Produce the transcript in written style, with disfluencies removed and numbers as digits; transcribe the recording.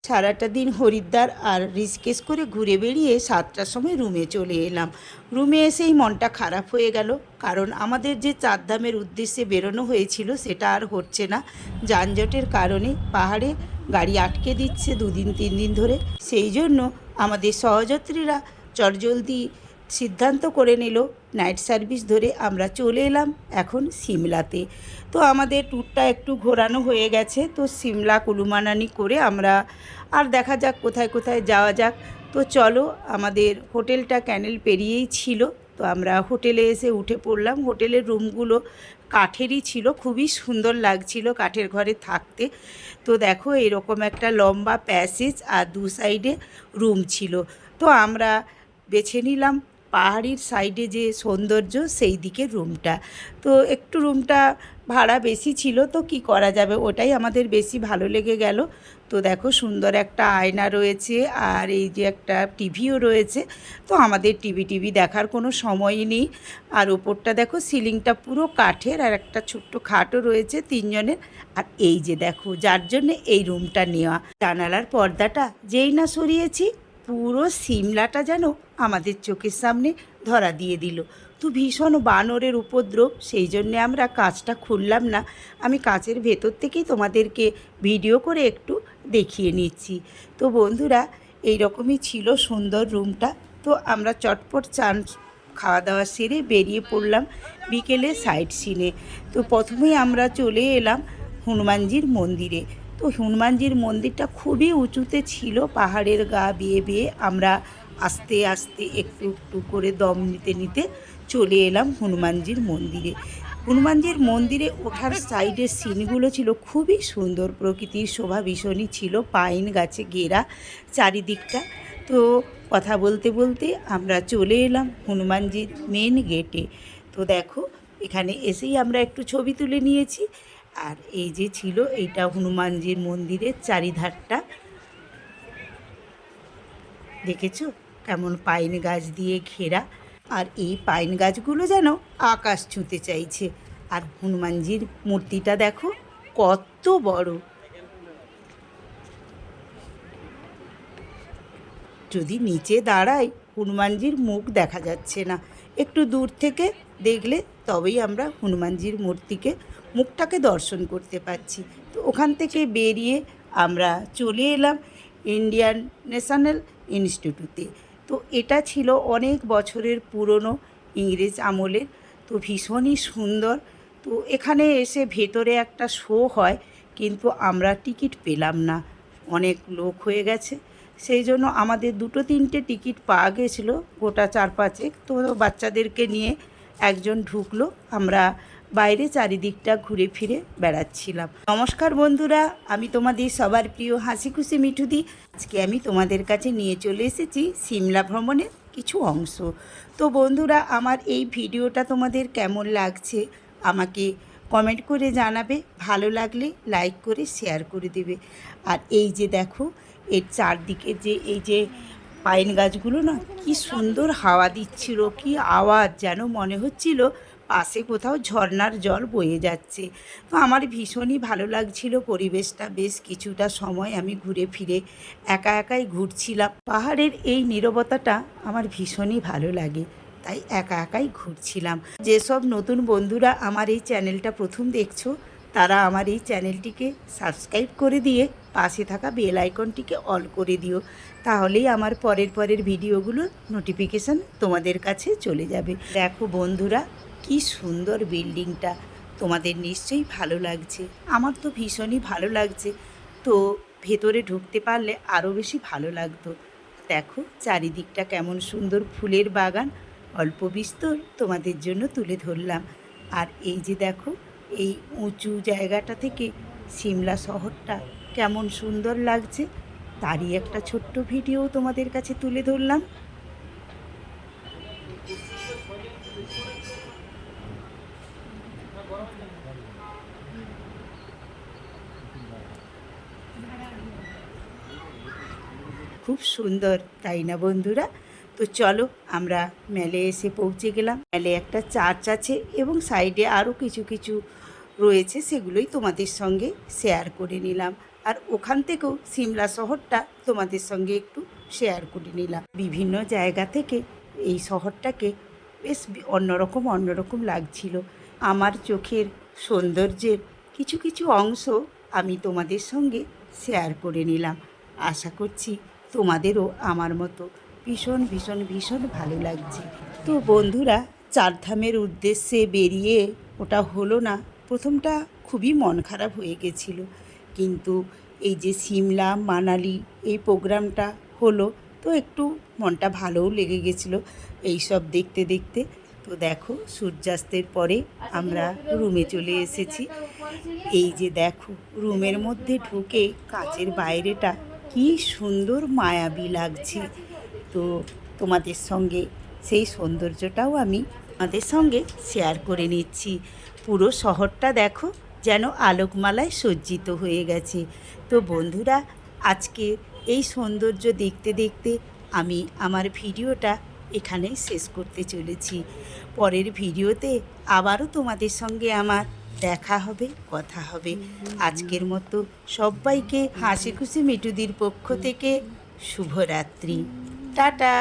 সারাটা দিন হরিদ্বার আর ঋষিকেশ করে ঘুরে বেরিয়ে 7টার সময় রুমে চলে এলাম। রুমে এসেই মনটা খারাপ হয়ে গেল, কারণ আমাদের যে চারধামের উদ্দেশ্যে বেরোনো হয়েছিল সেটা আর হচ্ছে না। যানজটের কারণে পাহাড়ে গাড়ি আটকে দিচ্ছে 2 দিন 3 দিন ধরে। সেই জন্য আমাদের সহযাত্রীরা চটজলদি সিদ্ধান্ত করে নিল নাইট সার্ভিস ধরে আমরা চলে এলাম এখন সিমলাতে। তো আমাদের ট্যুরটা একটু ঘোরানো হয়ে গেছে, তো সিমলা কুলু মানালি করে আমরা আর দেখা যাক কোথায় কোথায় যাওয়া যাক। তো চলো, আমাদের হোটেলটা ক্যানেল পেরিয়েই ছিল, তো আমরা হোটেলে এসে উঠে পড়লাম। হোটেলের রুমগুলো কাঠেরই ছিল, খুবই সুন্দর লাগছিল কাঠের ঘরে থাকতে। তো দেখো, এরকম একটা লম্বা প্যাসেজ আর 2 সাইডে রুম ছিল। তো আমরা বেছে নিলাম পাহাড়ির সাইডে যে সৌন্দর্য সেই দিকের রুমটা। তো একটু রুমটা ভাড়া বেশি ছিল, তো কি করা যাবে, ওটাই আমাদের বেশি ভালো লেগে গেল। তো দেখো, সুন্দর একটা আয়না রয়েছে আর এই যে একটা টিভিও রয়েছে। তো আমাদের টিভি দেখার কোনো সময়ই নেই। আর ওপরটা দেখো, সিলিংটা পুরো কাঠের, আর একটা ছোট্ট খাটও রয়েছে 3 জনের। আর এই যে দেখো, যার জন্য এই রুমটা নেওয়া, জানালার পর্দাটা যেই না সরিয়েছি, পুরো সিমলাটা যেন আমাদের চোখের সামনে ধরা দিয়ে দিল। তো ভীষণ বানরের উপদ্রব, সেই জন্যে আমরা কাঁচটা খুললাম না। আমি কাঁচের ভেতর থেকেই তোমাদেরকে ভিডিও করে একটু দেখিয়ে নিচ্ছি। তো বন্ধুরা, এই রকমই ছিল সুন্দর রুমটা। তো আমরা চটপট চান খাওয়া দাওয়া সেরে বেরিয়ে পড়লাম বিকেলে সাইট সিনে। তো প্রথমেই আমরা চলে এলাম হনুমানজির মন্দিরে। তো হনুমানজির মন্দিরটা খুবই উঁচুতে ছিল, পাহাড়ের গা বেয়ে বেয়ে আমরা আস্তে আস্তে একটু একটু করে দম নিতে নিতে চলে এলাম হনুমানজির মন্দিরে। হনুমানজির মন্দিরে ওঠার সাইডের সিনগুলো ছিল খুবই সুন্দর, প্রকৃতির শোভা ভীষণই ছিল, পাইন গাছে ঘেরা চারিদিকটা। তো কথা বলতে বলতে আমরা চলে এলাম হনুমানজির মেন গেটে। তো দেখো, এখানে এসেই আমরা একটু ছবি তুলে নিয়েছি। আর এই যে ছিল, এইটা হনুমানজির মন্দিরের চারিধারটা দেখেছো কেমন পাইন গাছ দিয়ে ঘেরা। আর এই পাইন গাছগুলো যেন আকাশ ছুঁতে চাইছে। আর হনুমানজির মূর্তিটা দেখো কত বড়, যদি নিচে দাঁড়াই হনুমানজির মুখ দেখা যাচ্ছে না, একটু দূর থেকে দেখলে তবেই আমরা হনুমানজির মূর্তিকে মুখটাকে দর্শন করতে পারছি। তো ওখান থেকে বেরিয়ে আমরা চলে এলাম ইন্ডিয়ান ন্যাশনাল ইনস্টিটিউটে। তো এটা ছিল অনেক বছরের পুরনো, ইংরেজ আমলের। তো ভীষণই সুন্দর। তো এখানে এসে ভেতরে একটা শো হয়, কিন্তু আমরা টিকিট পেলাম না, অনেক লোক হয়ে গেছে। সেই জন্য আমাদের 2-3টে টিকিট পাওয়া গেছিলো গোটা 4-5। তো বাচ্চাদেরকে নিয়ে একজন ঢুকলো, আমরা বাইরে চারিদিকটা ঘুরে ফিরে বেড়াচ্ছিলাম। নমস্কার বন্ধুরা, আমি তোমাদের সবার প্রিয় হাসি খুশি মিঠুদি। আজকে আমি তোমাদের কাছে নিয়ে চলে এসেছি সিমলা ভ্রমণের কিছু অংশ। তো বন্ধুরা, আমার এই ভিডিওটা তোমাদের কেমন লাগছে আমাকে কমেন্ট করে জানাবে, ভালো লাগলে লাইক করে শেয়ার করে দেবে। আর এই যে দেখো, এর চারদিকে যে এই যে পাইন গাছগুলো না, কি সুন্দর হাওয়া দিচ্ছিল, কি আওয়াজ, যেন মনে হচ্ছিল পাশে কোথাও ঝর্ণার জল বয়ে যাচ্ছে। তো আমার ভীষণই ভালো লাগছিল পরিবেশটা। বেশ কিছুটা সময় আমি ঘুরে ফিরে একা একাই ঘুরছিলাম। পাহাড়ের এই নীরবতাটা আমার ভীষণই ভালো লাগে, তাই একা একাই ঘুরছিলাম। যেসব নতুন বন্ধুরা আমার এই চ্যানেলটা প্রথম দেখছো, তারা আমার এই চ্যানেলটিকে সাবস্ক্রাইব করে দিয়ে পাশে থাকা বেল আইকনটিকে অল করে দিও, তাহলেই আমার পরের ভিডিওগুলো নোটিফিকেশান তোমাদের কাছে চলে যাবে। দেখো বন্ধুরা, কি সুন্দর বিল্ডিংটা, তোমাদের নিশ্চয়ই ভালো লাগছে, আমার তো ভীষণই ভালো লাগছে। তো ভেতরে ঢুকতে পারলে আরও বেশি ভালো লাগতো। দেখো চারিদিকটা কেমন সুন্দর, ফুলের বাগান, অল্প বিস্তর তোমাদের জন্য তুলে ধরলাম। আর এই যে দেখো, এই উঁচু জায়গাটা থেকে সিমলা শহরটা কেমন সুন্দর লাগছে, তারই একটা ছোট্ট ভিডিও তোমাদের কাছে তুলে ধরলাম। খুব সুন্দর, তাই না বন্ধুরা? তো চলো, আমরা মেলে এসে পৌঁছে গেলাম। মেলে একটা চার্চ আছে এবং সাইডে আরও কিছু কিছু রয়েছে, সেগুলোই তোমাদের সঙ্গে শেয়ার করে নিলাম। আর ওখান থেকেও সিমলা শহরটা তোমাদের সঙ্গে একটু শেয়ার করে নিলাম। বিভিন্ন জায়গা থেকে এই শহরটাকে বেশ অন্যরকম লাগছিল। আমার চোখের সৌন্দর্যের কিছু কিছু অংশ আমি তোমাদের সঙ্গে শেয়ার করে নিলাম। আশা করছি তোমাদেরও আমার মতো ভীষণ ভালো লাগছে। তো বন্ধুরা, চারধামের উদ্দেশ্যে বেরিয়ে ওটা হলো না। প্রথমটা খুবই মন খারাপ হয়ে গেছিল, কিন্তু এই যে সিমলা মানালি এই প্রোগ্রামটা হলো তো একটু মনটা ভালোও লেগে গেছিলো এই সব দেখতে দেখতে। তো দেখো, সূর্যাস্তের পরে আমরা রুমে চলে এসেছি। এই যে দেখো, রুমের মধ্যে ঢুকে কাঁচের বাইরেটা কি সুন্দর মায়াবী লাগছে। তো তোমাদের সঙ্গে সেই সৌন্দর্যটাও আমি আমাদের সঙ্গে শেয়ার করে নিচ্ছি। পুরো শহরটা দেখো যেন আলোকমালায় সজ্জিত হয়ে গেছে। তো বন্ধুরা, আজকে এই সৌন্দর্য দেখতে দেখতে আমি আমার ভিডিওটা এখানেই শেষ করতে চলেছি। পরের ভিডিওতে আবারও তোমাদের সঙ্গে আমার দেখা হবে, কথা হবে। আজকের মতো সবাইকে হাসি খুশি মিঠুদির পক্ষ থেকে শুভরাত্রি। টাটা।